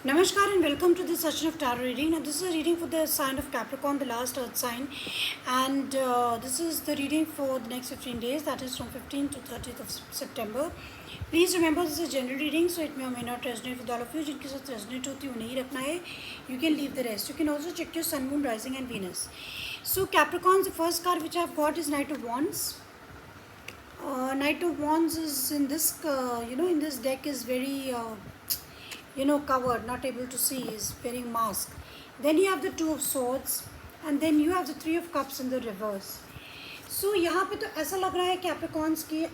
Namaskar and welcome to this session of tarot reading. Now, this is a reading for the sign of Capricorn, the last earth sign, and this is the reading for the next 15 days, that is from 15th to 30th of September. Please remember this is a general reading, so it may or may not resonate with all of you. जिनके साथ resonate होती है वो नहीं रखना है. You can leave the rest. You can also check your Sun, Moon, Rising, and Venus. So Capricorn, the first card which I've got is Knight of Wands. Knight of Wands is in this, in this deck is very. Covered, not able to see, is wearing mask. Then you have the Two of Swords, and then you have the Three of Cups in the reverse. So यहाँ पे तो ऐसा लग रहा है Capricorns की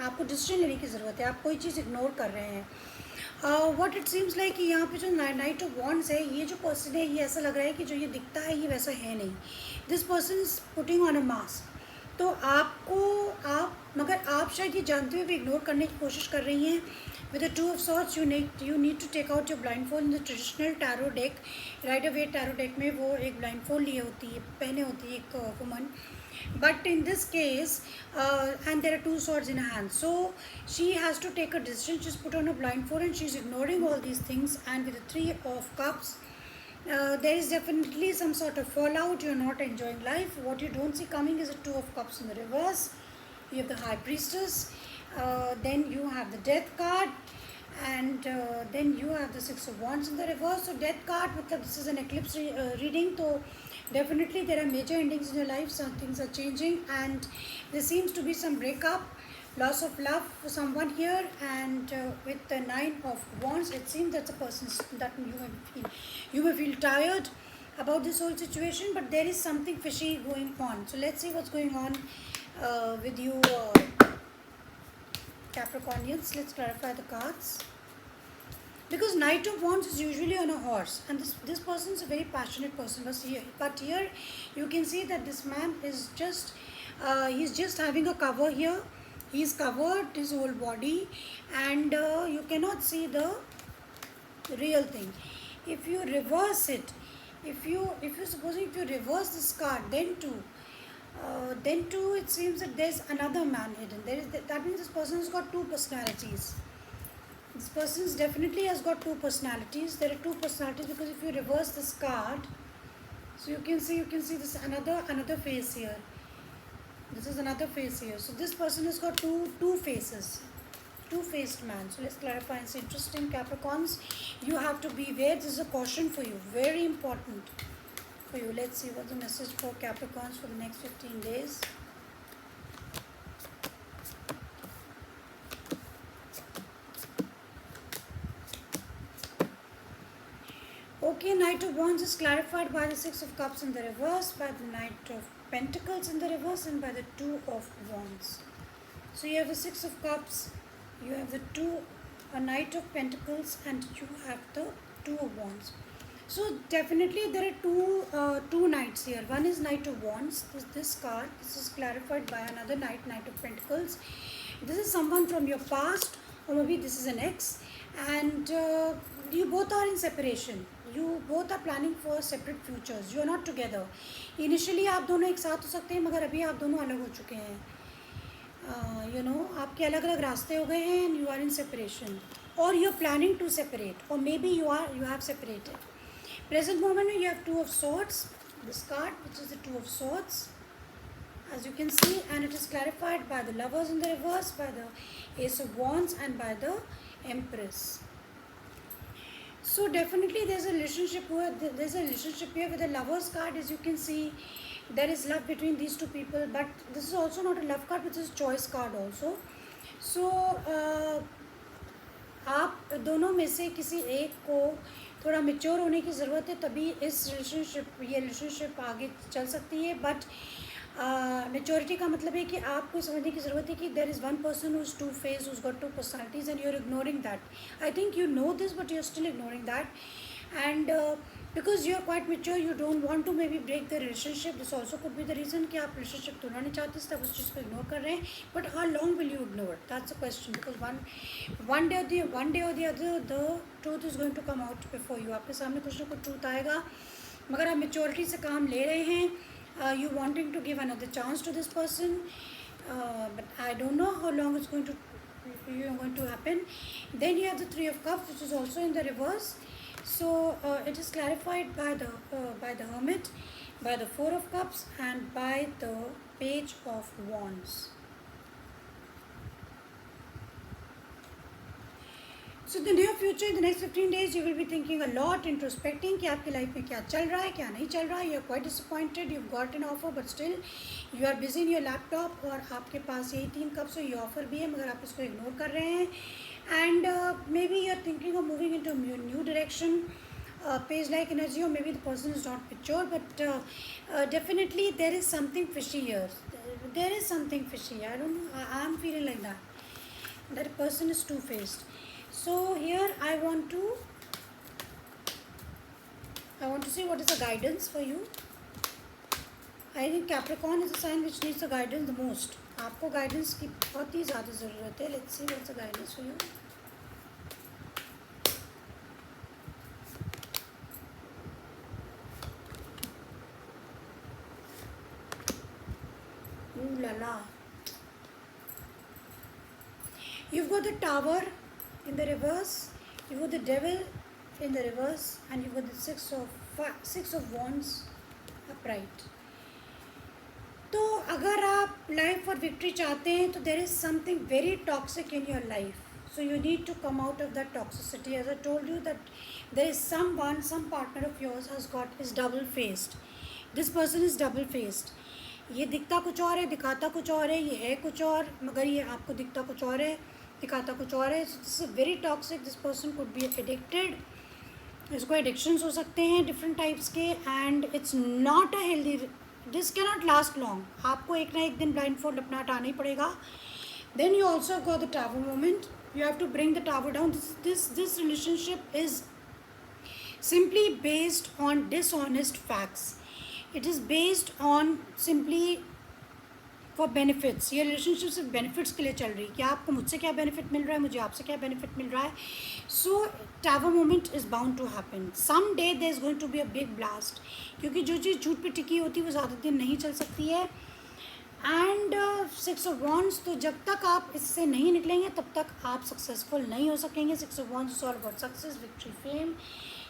आपको decision लेने की ज़रूरत है. आप कोई चीज़ इग्नोर कर रहे हैं. व्हाट इट सीम्स लाइक कि यहाँ पे जो नाइट ऑफ वॉन्ड्स है, ये जो पर्सन है, ये ऐसा लग रहा है कि जो ये दिखता है ये वैसा है नहीं. This person is putting on a mask. तो मगर आप शायद ये जानते हुए भी इग्नोर करने की कोशिश कर रही हैं. With the Two of Swords, you need to take out your blindfold. In the traditional tarot deck, Rider-Waite tarot deck में वो एक blindfold लिए होती है, पहने होती है एक woman. But in this case, and there are two swords in her hand, so she has to take a decision. She's put on a blindfold and she's ignoring all these things. And with the Three of Cups, there is definitely some sort of fallout. You're not enjoying life. What you don't see coming is the Two of Cups in the reverse. You have the High Priestess. Then you have the Death card, and then you have the Six of Wands in the reverse. So Death card, this is an eclipse reading, so definitely there are major endings in your life. Some things are changing, and there seems to be some breakup, loss of love for someone here. And with the Nine of Wands, it seems that the person that you may feel tired about this whole situation, but there is something fishy going on. So let's see what's going on with you. Capricornians, let's clarify the cards. Because Knight of Wands is usually on a horse, and this person is a very passionate person. But here you can see that this man is he's just having a cover here. He's covered his whole body, and you cannot see the real thing. If you reverse it, if you reverse this card, then too it seems that there's another man hidden. That means this person has got two personalities. This person definitely has got two personalities. There are two personalities, because if you reverse this card, so you can see this another face here. This is another face here. So this person has got two faces, two-faced man. So let's clarify. It's interesting, Capricorns. You have to beware. This is a caution for you, very important for you. Let's see what's the message for Capricorns for the next 15 days. Okay, Knight of Wands is clarified by the Six of Cups in the reverse, by the Knight of Pentacles in the reverse, and by the Two of Wands. So you have the Six of Cups, you have the Knight of Pentacles, and you have the Two of Wands. So definitely there are two knights here. One is Knight of Wands. This card, this is clarified by another Knight of Pentacles. This is someone from your past, or maybe this is an ex, and you both are in separation. You both are planning for separate futures. You are not together. Initially आप दोनों एक साथ हो सकते हैं, मगर अभी आप दोनों अलग हो चुके हैं. आपके अलग अलग रास्ते हो गए हैं, and you are in separation, or you are planning to separate, or maybe you have separated. Present moment you have Two of Swords, this card, which is the Two of Swords, as you can see, and it is clarified by the Lovers in the reverse, by the Ace of Wands, and by the Empress. So definitely there's a relationship here with the Lovers card. As you can see, there is love between these two people, but this is also not a love card, but this is choice card also. So आप दोनों में से किसी एक को थोड़ा mature होने की ज़रूरत है, तभी ये रिलेशनशिप आगे चल सकती है. बट मेच्योरिटी का मतलब है कि आपको समझने की ज़रूरत है कि there is one person who's two face, who's got two personalities, and you are ignoring that. I think you know this, but you're still ignoring that. And because you're quite mature, you don't want to maybe break the relationship. This also could be the reason कि आप relationship तोड़ना नहीं चाहते, तब उस चीज़ को ignore कर रहे हैं. But how long will you ignore? That's the question. Because one day or the other, the truth is going to come out before you. आपके सामने कुछ ना कुछ truth आएगा, मगर आप maturity से काम ले रहे हैं. You wanting to give another chance to this person, but I don't know how long it's going to you are going to happen. Then you have the Three of Cups, which is also in the reverse. So it is clarified by the Hermit, by the Four of Cups, and by the Page of Wands. So the near future, in the next 15 days, you will be thinking a lot, introspecting कि आपकी life में क्या चल रहा है, क्या नहीं चल रहा है. You are quite disappointed. You've got an offer, but still you are busy in your laptop. और आपके पास यही 3 कप्स और ये ऑफर भी है, मगर आप इसको इग्नोर कर रहे हैं. And maybe you are thinking of moving into a new direction. Page-like energy, or maybe the person is not mature, but definitely there is something fishy here. There is something fishy. I don't know. I'm feeling like that. That person is two-faced. So here I want to see what is the guidance for you. I think Capricorn is a sign which needs the guidance the most. आपको guidance की बहुत ही ज़्यादा ज़रूरत है. Let's see what's the guidance for you. Ooh la la. You've got the Tower in the reverse, you've got the Devil in the reverse, and you've got the Six of Wands upright. तो अगर आप life और victory चाहते हैं तो there is something very toxic in your life, so you need to come out of that toxicity. As I told you that there is some partner of yours has got is double faced. This person is double faced. ये दिखता कुछ और है, दिखाता कुछ और है. ये है कुछ और, मगर ये आपको दिखता कुछ और है, दिखाता कुछ और है. This is very toxic. This person could be addicted. इसको एडिक्शंस हो सकते हैं डिफरेंट टाइप्स के, and it's not a healthy. This can not last long. आपको एक ना एक दिन ब्लाइंड फोल्ड अपना हटाना ही पड़ेगा. Then you also got the tower moment. You have to bring the tower down. This relationship is simply based on dishonest facts. It is based on simply for benefits. ये relationship सिर्फ benefits के लिए चल रही है. क्या आपको मुझसे क्या बेनिफिट मिल रहा है, मुझे आपसे क्या बेनिफिट मिल रहा है. So tower moment is bound to happen. Some day there is going to be a big blast, क्योंकि जो चीज़ झूठ पे टिकी होती है वो ज़्यादा दिन नहीं चल सकती है. एंड सिक्स ऑफ वॉन्ड्स, तो जब तक आप इससे नहीं निकलेंगे तब तक आप सक्सेसफुल नहीं हो सकेंगे. Six of wands is all about success, victory, fame,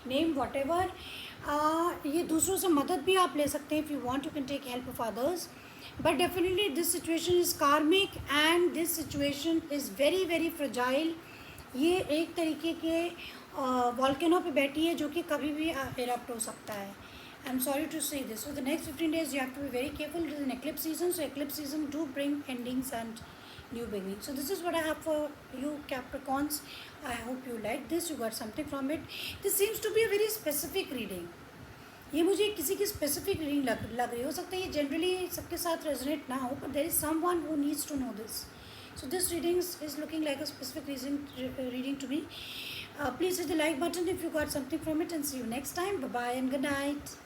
name whatever. ये दूसरों से मदद भी आप ले सकते हैं. If you want you can take help of others, but definitely this situation is karmic and this situation is very very fragile. ये एक तरीके के वॉल्केनो पे बैठी है जो कि कभी भी इरप्ट हो सकता है. I'm sorry to say this. For the next 15 days, you have to be very careful. It is an eclipse season, so eclipse season do bring endings and new beginnings. So this is what I have for you, Capricorns. I hope you like this. You got something from it. This seems to be a very specific reading. ये मुझे किसी की specific reading लग रही. हो सकता है ये जनरली सबके साथ रेजोनेट ना हो, but there is someone who needs to know this. So this reading is looking like a specific reading to me. Please hit the like button if you got something from it, and see you next time. Bye bye and good night.